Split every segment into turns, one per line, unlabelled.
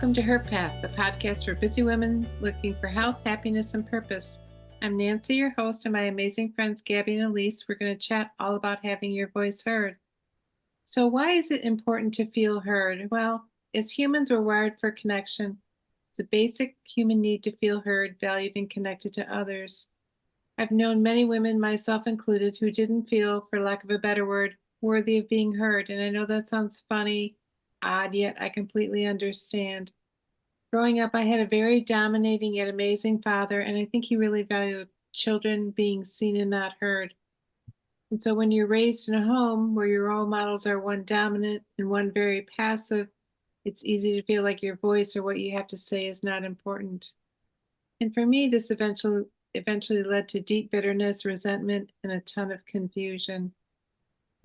Welcome to HERPath, the podcast for busy women looking for health, happiness, and purpose. I'm Nancy, your host, and my amazing friends Gabby and Elise. We're going to chat all about having your voice heard. So why is it important to feel heard? Well, as humans, we're wired for connection. It's a basic human need to feel heard, valued, and connected to others. I've known many women, myself included, who didn't feel, for lack of a better word, worthy of being heard. And I know that sounds funny, odd, yet I completely understand. Growing up, I had a very dominating yet amazing father, and I think he really valued children being seen and not heard. And so when you're raised in a home where your role models are one dominant and one very passive, it's easy to feel like your voice or what you have to say is not important. And for me, this eventually led to deep bitterness, resentment, and a ton of confusion.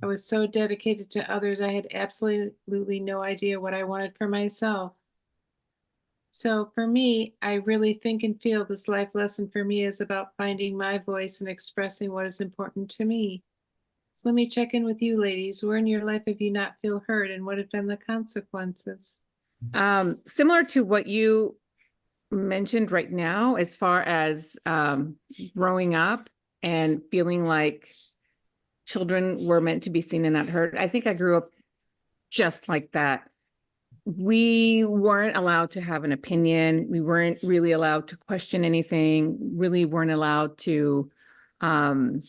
I was so dedicated to others, I had absolutely no idea what I wanted for myself. So for me, I really think and feel this life lesson for me is about finding my voice and expressing what is important to me. So let me check in with you ladies. Where in your life have you not feel heard, and what have been the consequences?
Similar to what you mentioned right now, as far as growing up and feeling like children were meant to be seen and not heard. I think I grew up just like that. We weren't allowed to have an opinion. We weren't really allowed to question anything, really weren't allowed to be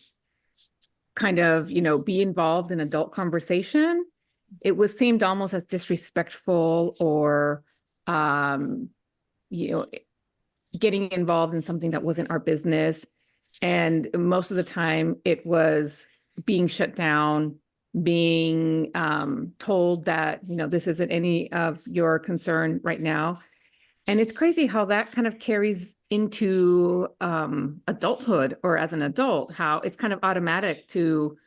involved in adult conversation. It was seemed almost as disrespectful or, getting involved in something that wasn't our business. And most of the time it was being shut down, being told that, this isn't any of your concern right now. And it's crazy how that kind of carries into adulthood, or as an adult, how it's kind of automatic to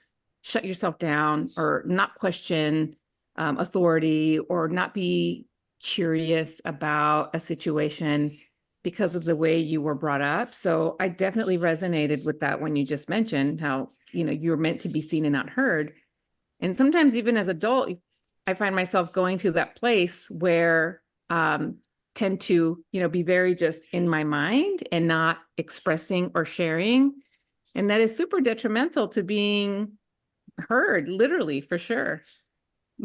shut yourself down or not question authority, or not be curious about a situation because of the way you were brought up. So I definitely resonated with that when you just mentioned how, you're meant to be seen and not heard. And sometimes even as adult, I find myself going to that place where tend to, be very just in my mind and not expressing or sharing. And that is super detrimental to being heard, literally, for sure.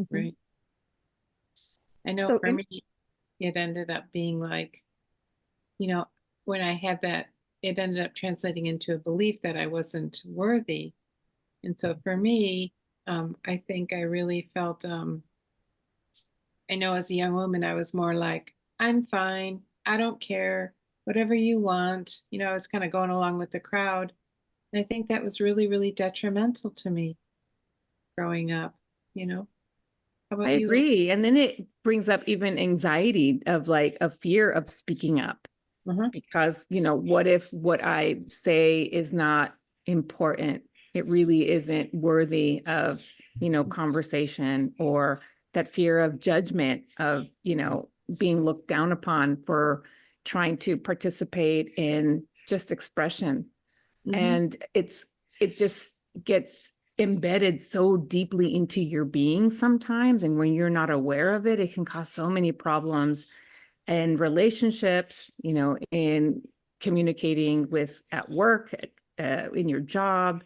Right. I know for me, it ended up being like, when I had that, it ended up translating into a belief that I wasn't worthy. And so for me, I think I really felt, I know as a young woman, I was more like, I'm fine. I don't care. Whatever you want. I was kind of going along with the crowd. And I think that was really, really detrimental to me growing up. How about
I
you?
agree. And then it brings up even anxiety of like a fear of speaking up. Because, what if what I say is not important? It really isn't worthy of, conversation, or that fear of judgment of, being looked down upon for trying to participate in just expression. And it just gets embedded so deeply into your being sometimes. And when you're not aware of it, it can cause so many problems and relationships, in communicating with at work, in your job.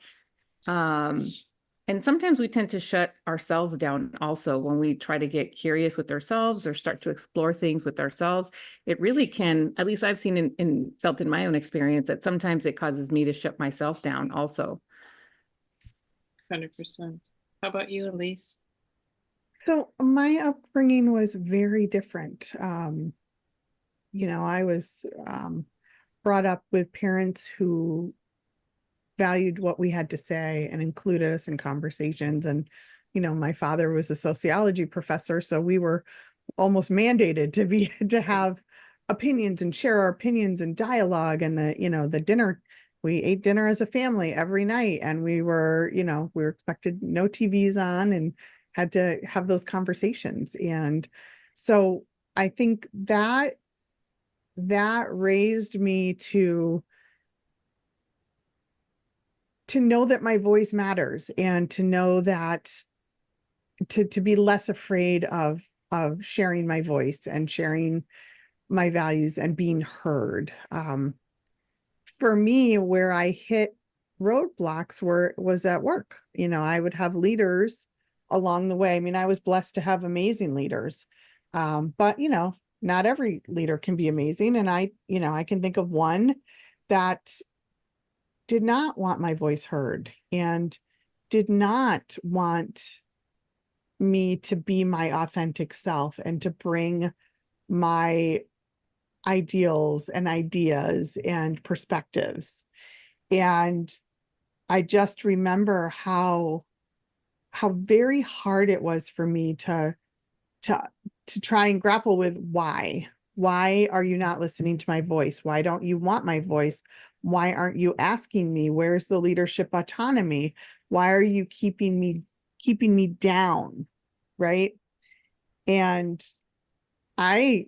And sometimes we tend to shut ourselves down also when we try to get curious with ourselves or start to explore things with ourselves. It really can, at least I've seen and felt in my own experience, that sometimes it causes me to shut myself down also.
100%. How about you, Elise?
So my upbringing was very different. I was brought up with parents who valued what we had to say and included us in conversations. And, my father was a sociology professor, so we were almost mandated to have opinions and share our opinions and dialogue. And the dinner, we ate dinner as a family every night, and we were expected no TVs on and had to have those conversations. And so I think that raised me to know that my voice matters, and to know that to be less afraid of sharing my voice and sharing my values and being heard. For me, where I hit roadblocks was at work. I would have leaders along the way. I mean, I was blessed to have amazing leaders. But not every leader can be amazing. And I can think of one that did not want my voice heard and did not want me to be my authentic self and to bring my ideals and ideas and perspectives. And I just remember how very hard it was for me to try and grapple with why are you not listening to my voice? Why don't you want my voice? Why aren't you asking me? Where's the leadership autonomy? Why are you keeping me down? Right. And I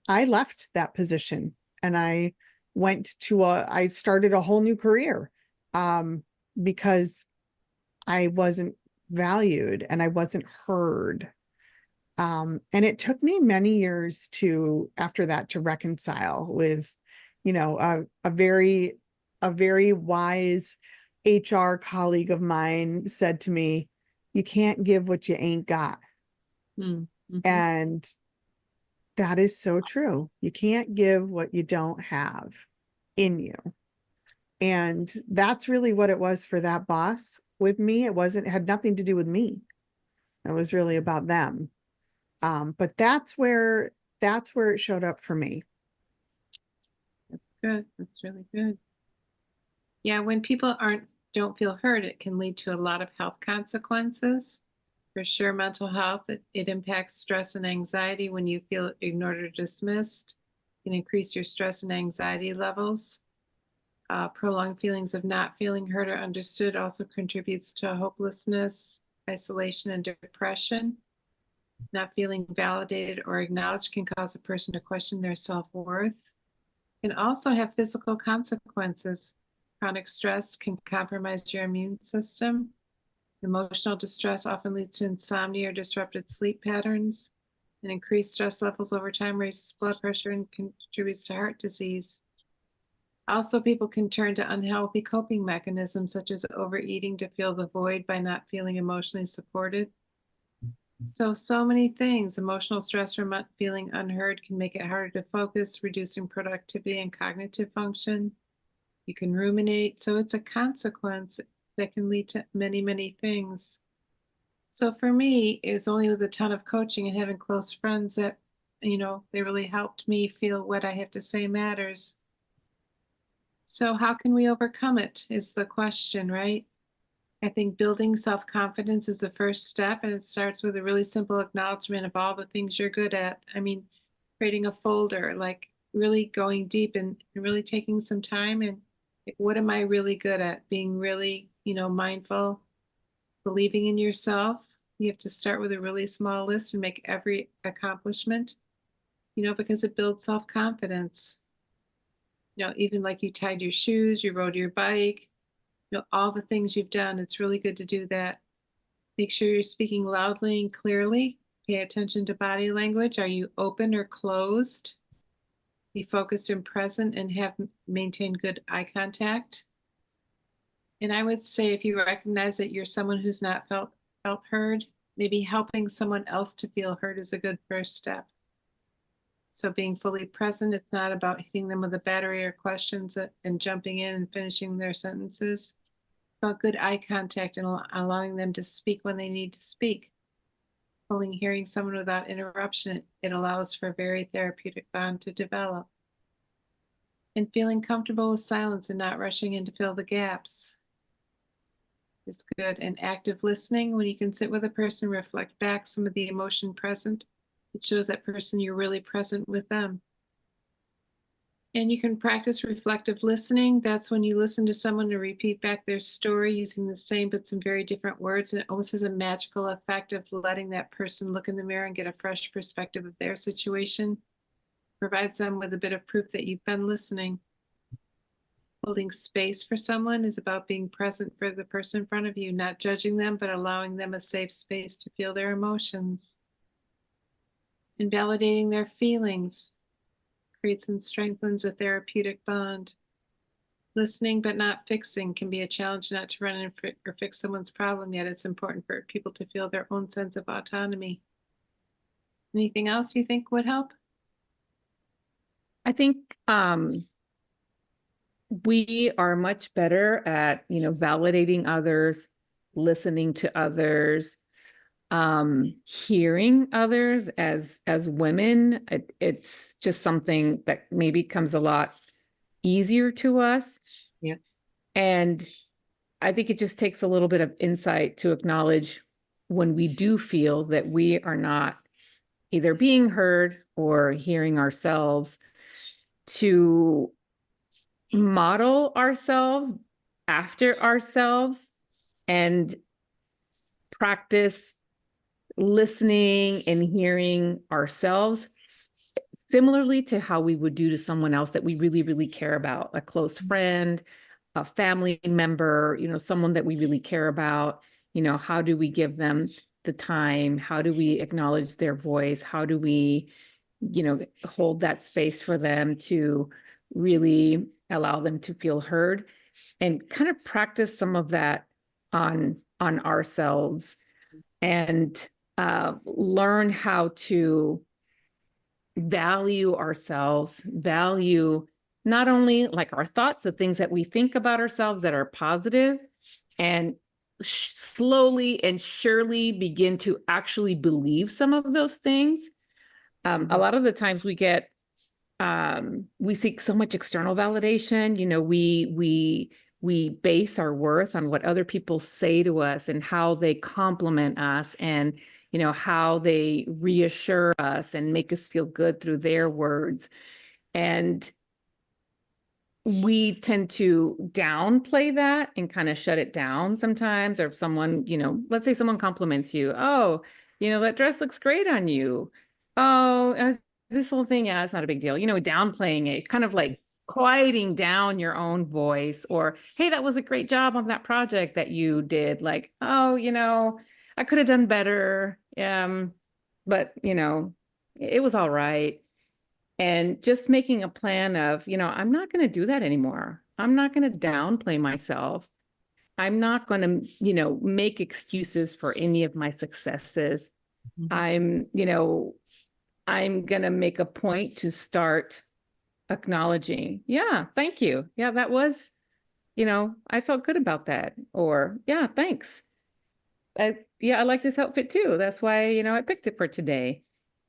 left that position and I started a whole new career, because I wasn't valued and I wasn't heard. And it took me many years after that to reconcile with, a very wise HR colleague of mine said to me, you can't give what you ain't got.
Mm-hmm.
And that is so true. You can't give what you don't have in you. And that's really what it was for that boss with me. It had nothing to do with me. It was really about them. But that's where it showed up for me.
That's good. That's really good. Yeah, when people don't feel heard, it can lead to a lot of health consequences. For sure, mental health, it impacts stress and anxiety when you feel ignored or dismissed. It can increase your stress and anxiety levels. Prolonged feelings of not feeling heard or understood also contributes to hopelessness, isolation, and depression. Not feeling validated or acknowledged can cause a person to question their self-worth. It can also have physical consequences. Chronic stress can compromise your immune system. Emotional distress often leads to insomnia or disrupted sleep patterns. And increased stress levels over time raises blood pressure and contributes to heart disease. Also, people can turn to unhealthy coping mechanisms such as overeating to fill the void by not feeling emotionally supported. So many things. Emotional stress from feeling unheard can make it harder to focus, reducing productivity and cognitive function. You can ruminate. So it's a consequence that can lead to many, many things. So for me, it was only with a ton of coaching and having close friends that, they really helped me feel what I have to say matters. So how can we overcome it is the question, right? I think building self-confidence is the first step, and it starts with a really simple acknowledgement of all the things you're good at. I mean, creating a folder, like really going deep and really taking some time and like, what am I really good at? Being really, mindful, believing in yourself. You have to start with a really small list and make every accomplishment, because it builds self-confidence. Even like you tied your shoes, you rode your bike, all the things you've done, it's really good to do that. Make sure you're speaking loudly and clearly. Pay attention to body language. Are you open or closed? Be focused and present and maintain good eye contact. And I would say if you recognize that you're someone who's not felt heard, maybe helping someone else to feel heard is a good first step. So being fully present, it's not about hitting them with a battery or questions and jumping in and finishing their sentences. It's about good eye contact and allowing them to speak when they need to speak. Only hearing someone without interruption, it allows for a very therapeutic bond to develop. And feeling comfortable with silence and not rushing in to fill the gaps is good. And active listening, when you can sit with a person, reflect back some of the emotion present, it shows that person you're really present with them. And you can practice reflective listening. That's when you listen to someone and repeat back their story using the same but some very different words. And it almost has a magical effect of letting that person look in the mirror and get a fresh perspective of their situation. Provides them with a bit of proof that you've been listening. Holding space for someone is about being present for the person in front of you, not judging them, but allowing them a safe space to feel their emotions. And validating their feelings. creates and strengthens a therapeutic bond. Listening but not fixing can be a challenge, not to run in or fix someone's problem, yet it's important for people to feel their own sense of autonomy. Anything else you think would help?
I think we are much better at, validating others, listening to others, hearing others as women. It's just something that maybe comes a lot easier to us.
Yeah.
And I think it just takes a little bit of insight to acknowledge when we do feel that we are not either being heard or hearing ourselves, to model ourselves after ourselves and practice listening and hearing ourselves similarly to how we would do to someone else that we really, really care about, a close friend, a family member, someone that we really care about. How do we give them the time? How do we acknowledge their voice? How do we, hold that space for them to really allow them to feel heard, and kind of practice some of that on ourselves, and learn how to value ourselves, value not only like our thoughts, the things that we think about ourselves that are positive, and slowly and surely begin to actually believe some of those things. A lot of the times we seek so much external validation. We base our worth on what other people say to us and how they compliment us, and how they reassure us and make us feel good through their words. And we tend to downplay that and kind of shut it down sometimes. Or if someone, let's say someone compliments you, oh, that dress looks great on you. Oh, this whole thing, yeah, it's not a big deal. Downplaying it, kind of like quieting down your own voice. Or, hey, that was a great job on that project that you did. Like, oh, I could have done better. But it was all right. And just making a plan of, I'm not going to do that anymore. I'm not going to downplay myself. I'm not going to, make excuses for any of my successes. I'm going to make a point to start acknowledging, yeah, thank you. Yeah, that was, I felt good about that. Or, yeah, thanks. I like this outfit too. That's why, I picked it for today.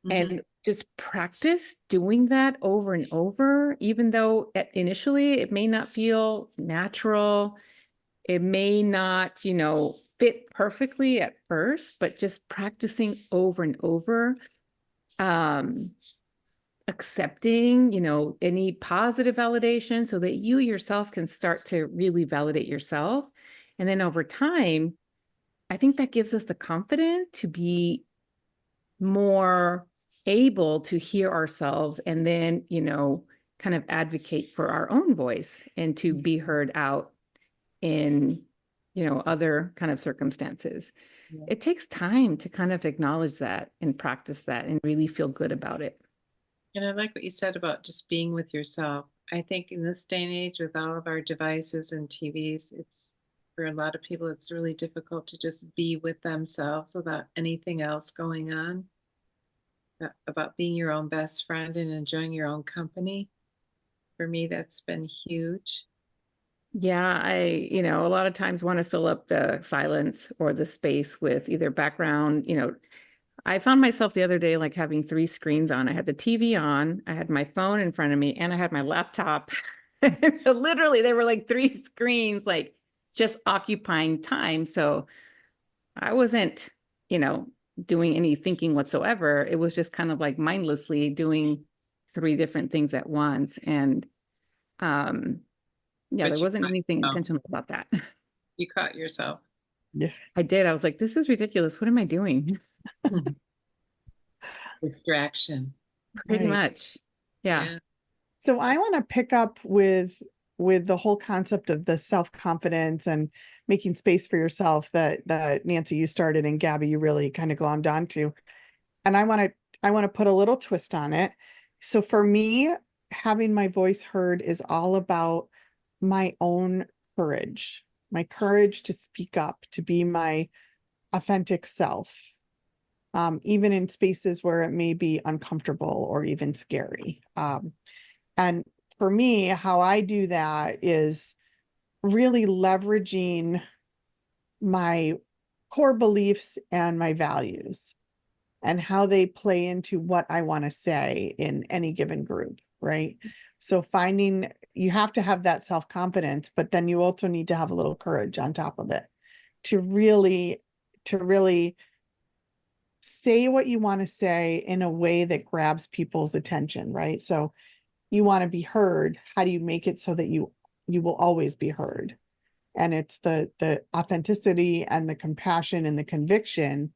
And just practice doing that over and over, even though initially it may not feel natural. It may not, fit perfectly at first, but just practicing over and over, accepting, any positive validation so that you yourself can start to really validate yourself. And then over time, I think that gives us the confidence to be more able to hear ourselves, and then, kind of advocate for our own voice and to be heard out in, other kind of circumstances. Yeah. It takes time to kind of acknowledge that and practice that and really feel good about it.
And I like what you said about just being with yourself. I think in this day and age, with all of our devices and TVs, it's, for a lot of people, it's really difficult to just be with themselves without anything else going on. About being your own best friend and enjoying your own company. For me, that's been huge.
Yeah, I, a lot of times want to fill up the silence or the space with either background. I found myself the other day like having 3 screens on. I had the TV on, I had my phone in front of me, and I had my laptop. Literally, there were like 3 screens, like just occupying time. So I wasn't, doing any thinking whatsoever. It was just kind of like mindlessly doing 3 different things at once. And there wasn't anything intentional about that.
You caught yourself.
Yeah,
I did. I was like, this is ridiculous. What am I doing?
Distraction.
Pretty much. Yeah.
So I want to pick up with the whole concept of the self-confidence and making space for yourself that Nancy, you started, and Gabby, you really kind of glommed onto. And I want to put a little twist on it. So for me, having my voice heard is all about my own courage, my courage to speak up, to be my authentic self, even in spaces where it may be uncomfortable or even scary. And for me, how I do that is really leveraging my core beliefs and my values and how they play into what I want to say in any given group, right? So finding, you have to have that self-confidence, but then you also need to have a little courage on top of it to really say what you want to say in a way that grabs people's attention, right? So you want to be heard. How do you make it so that you will always be heard? And it's the authenticity and the compassion and the conviction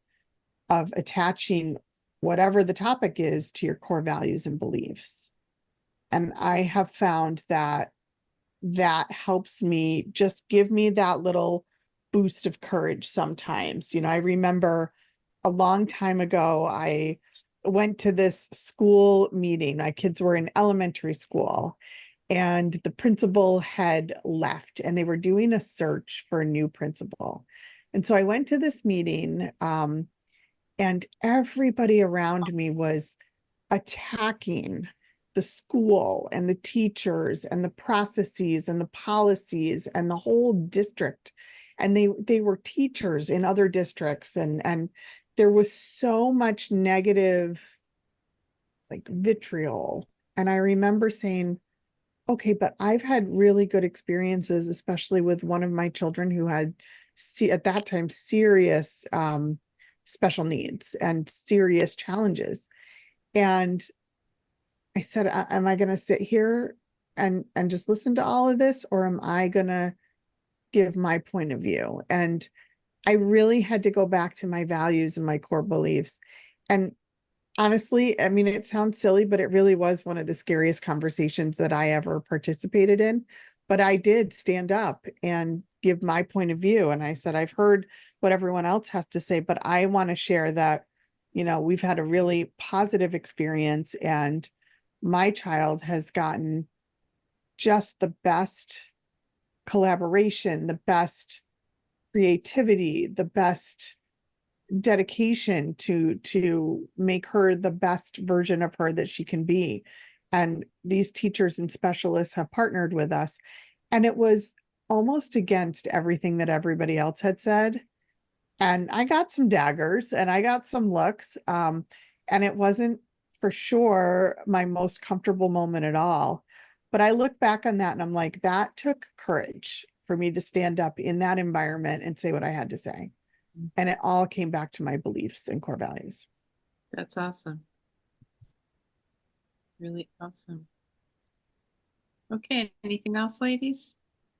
of attaching whatever the topic is to your core values and beliefs. And I have found that that helps me, just give me that little boost of courage sometimes. You know, I remember a long time ago, I went to this school meeting. My kids were in elementary school, and the principal had left, and they were doing a search for a new principal. And so I went to this meeting, and everybody around me was attacking the school and the teachers and the processes and the policies and the whole district. And they were teachers in other districts, and there was so much negative, like, vitriol. And I remember saying, okay, but I've had really good experiences, especially with one of my children who had, at that time, serious special needs and serious challenges. And I said, am I going to sit here and just listen to all of this, or am I going to give my point of view? And I really had to go back to my values and my core beliefs. And honestly, I mean, it sounds silly, but it really was one of the scariest conversations that I ever participated in. But I did stand up and give my point of view. And I said, I've heard what everyone else has to say, but I want to share that, you know, we've had a really positive experience, and my child has gotten just the best collaboration, the best creativity, the best dedication to make her the best version of her that she can be. And these teachers and specialists have partnered with us, and it was almost against everything that everybody else had said. And I got some daggers and I got some looks, and it wasn't for sure my most comfortable moment at all. But I look back on that and I'm like, that took courage for me to stand up in that environment and say what I had to say. And it all came back to my beliefs and core values.
That's awesome. Really awesome. Okay, anything else, ladies?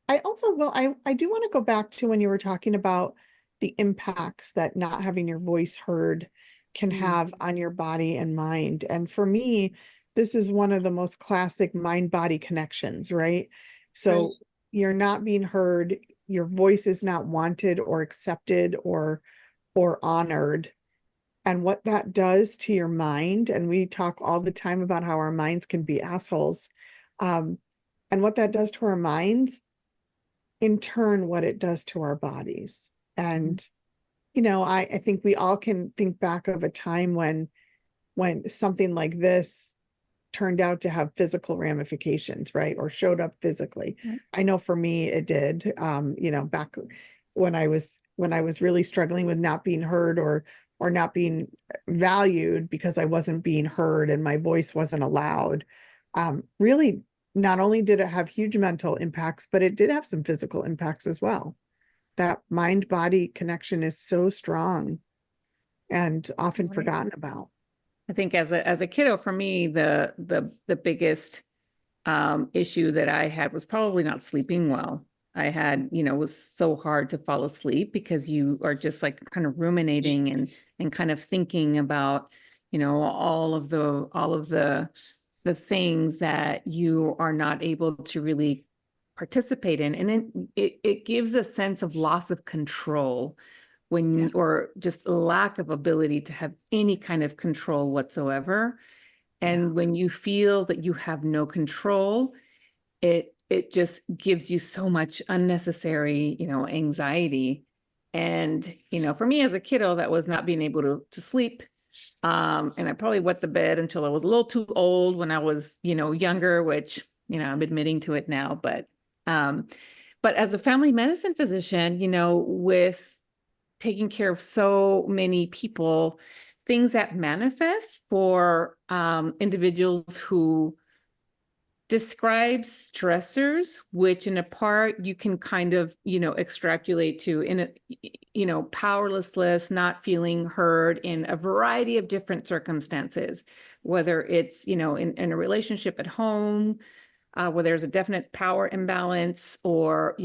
I also, well, I do want to go back to when you were talking about the impacts that not having your voice heard can have on your body and mind. And for me, this is one of the most classic mind-body connections, right? So
Right.
you're not being heard, your voice is not wanted or accepted or honored. And what that does to your mind, and we talk all the time about how our minds can be assholes. And what that does to our minds, in turn, what it does to our bodies. And, you know, I think we all can think back of a time when something like this turned out to have physical ramifications, right? Or showed up physically.
Right.
I know for me it did. You know, back when I was really struggling with not being heard or not being valued because I wasn't being heard and my voice wasn't allowed. Really, not only did it have huge mental impacts, but it did have some physical impacts as well. That mind-body connection is so strong and often
Right.
forgotten about.
I think as a kiddo, for me, the biggest issue that I had was probably not sleeping well. I had, you know, it was so hard to fall asleep because you are just like kind of ruminating and kind of thinking about, you know, all of the things that you are not able to really participate in. And then it gives a sense of loss of control when, or just lack of ability to have any kind of control whatsoever. And when you feel that you have no control, it just gives you so much unnecessary, anxiety. And, for me as a kiddo, that was not being able to sleep. And I probably wet the bed until I was a little too old when I was, younger, which, I'm admitting to it now. But as a family medicine physician, with taking care of so many people, things that manifest for individuals who describe stressors, which in a part you can kind of, extrapolate to powerlessness, not feeling heard in a variety of different circumstances, whether it's, in a relationship at home, where there's a definite power imbalance, or,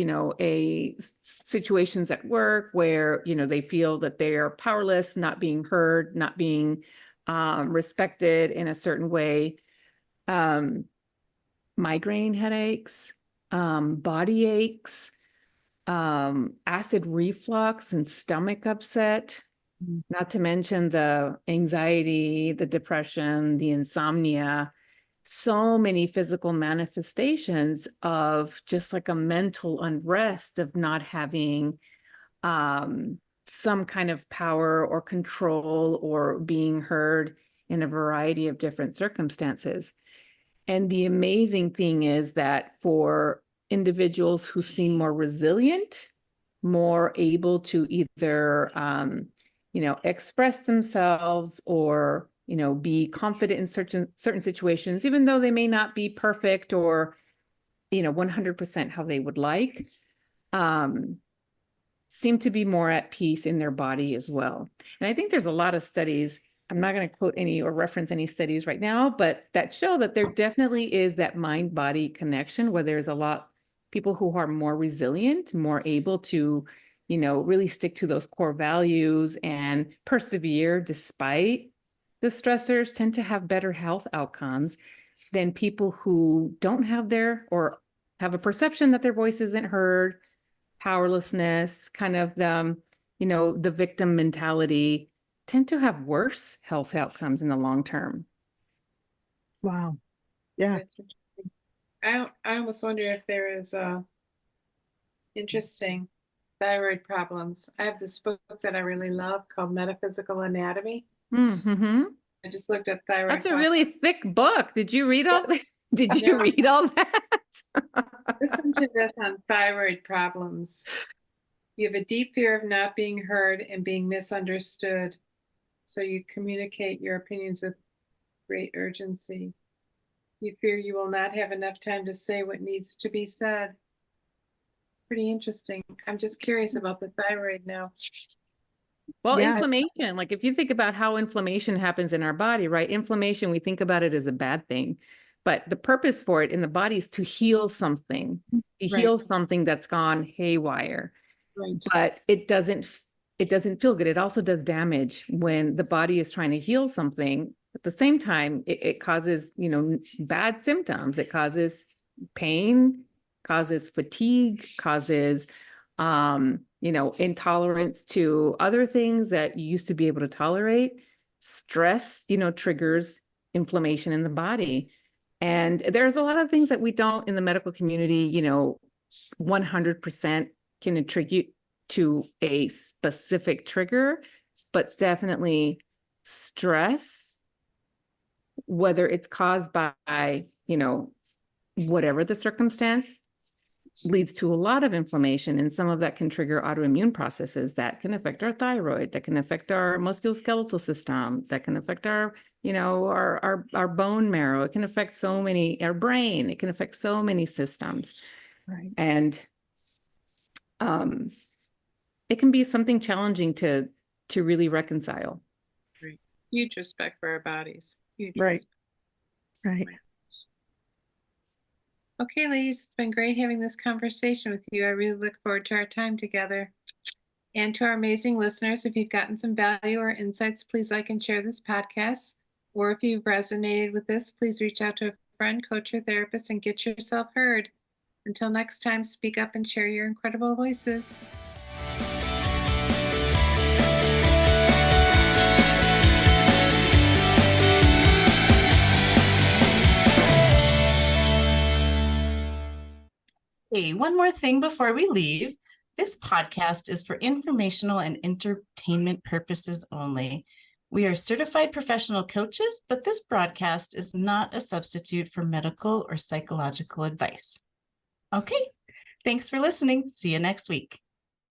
situations at work where, they feel that they are powerless, not being heard, not being respected in a certain way. Migraine headaches, body aches, acid reflux and stomach upset, not to mention the anxiety, the depression, the insomnia, so many physical manifestations of just like a mental unrest of not having some kind of power or control or being heard in a variety of different circumstances. And the amazing thing is that for individuals who seem more resilient, more able to either, express themselves or, be confident in certain situations, even though they may not be perfect or, 100% how they would like, seem to be more at peace in their body as well. And I think there's a lot of studies, I'm not going to quote any or reference any studies right now, but that show that there definitely is that mind-body connection where there's a lot people who are more resilient, more able to, really stick to those core values and persevere despite the stressors, tend to have better health outcomes than people who don't have or have a perception that their voice isn't heard, powerlessness, kind of the victim mentality, tend to have worse health outcomes in the long term.
Wow. Yeah.
That's interesting. I almost wonder if there is interesting thyroid problems. I have this book that I really love called Metaphysical Anatomy.
Mm-hmm.
I just looked up thyroid.
That's a really thick book. Did you read all that? Did you read all that?
Listen to this on thyroid problems. You have a deep fear of not being heard and being misunderstood. So you communicate your opinions with great urgency. You fear you will not have enough time to say what needs to be said. Pretty interesting. I'm just curious about the thyroid now.
Well, inflammation, like if you think about how inflammation happens in our body, right? Inflammation, we think about it as a bad thing, but the purpose for it in the body is to heal something, heal something that's gone haywire. Right. But it doesn't feel good. It also does damage when the body is trying to heal something. At the same time, it causes, bad symptoms. It causes pain, causes fatigue, causes, intolerance to other things that you used to be able to tolerate. Stress, triggers inflammation in the body. And there's a lot of things that we don't in the medical community, 100% can attribute to a specific trigger, but definitely stress, whether it's caused by, whatever the circumstance, leads to a lot of inflammation, and some of that can trigger autoimmune processes that can affect our thyroid, that can affect our musculoskeletal system, that can affect our, our bone marrow. It can affect our brain. It can affect so many systems. Right. And it can be something challenging to really reconcile.
Right. Huge respect for our bodies. Huge
respect. Right.
Okay, ladies, it's been great having this conversation with you. I really look forward to our time together. And to our amazing listeners, if you've gotten some value or insights, please like and share this podcast. Or if you've resonated with this, please reach out to a friend, coach, or therapist and get yourself heard. Until next time, speak up and share your incredible voices.
Hey, one more thing before we leave. This podcast is for informational and entertainment purposes only. We are certified professional coaches, but this broadcast is not a substitute for medical or psychological advice. Okay, thanks for listening. See you next week.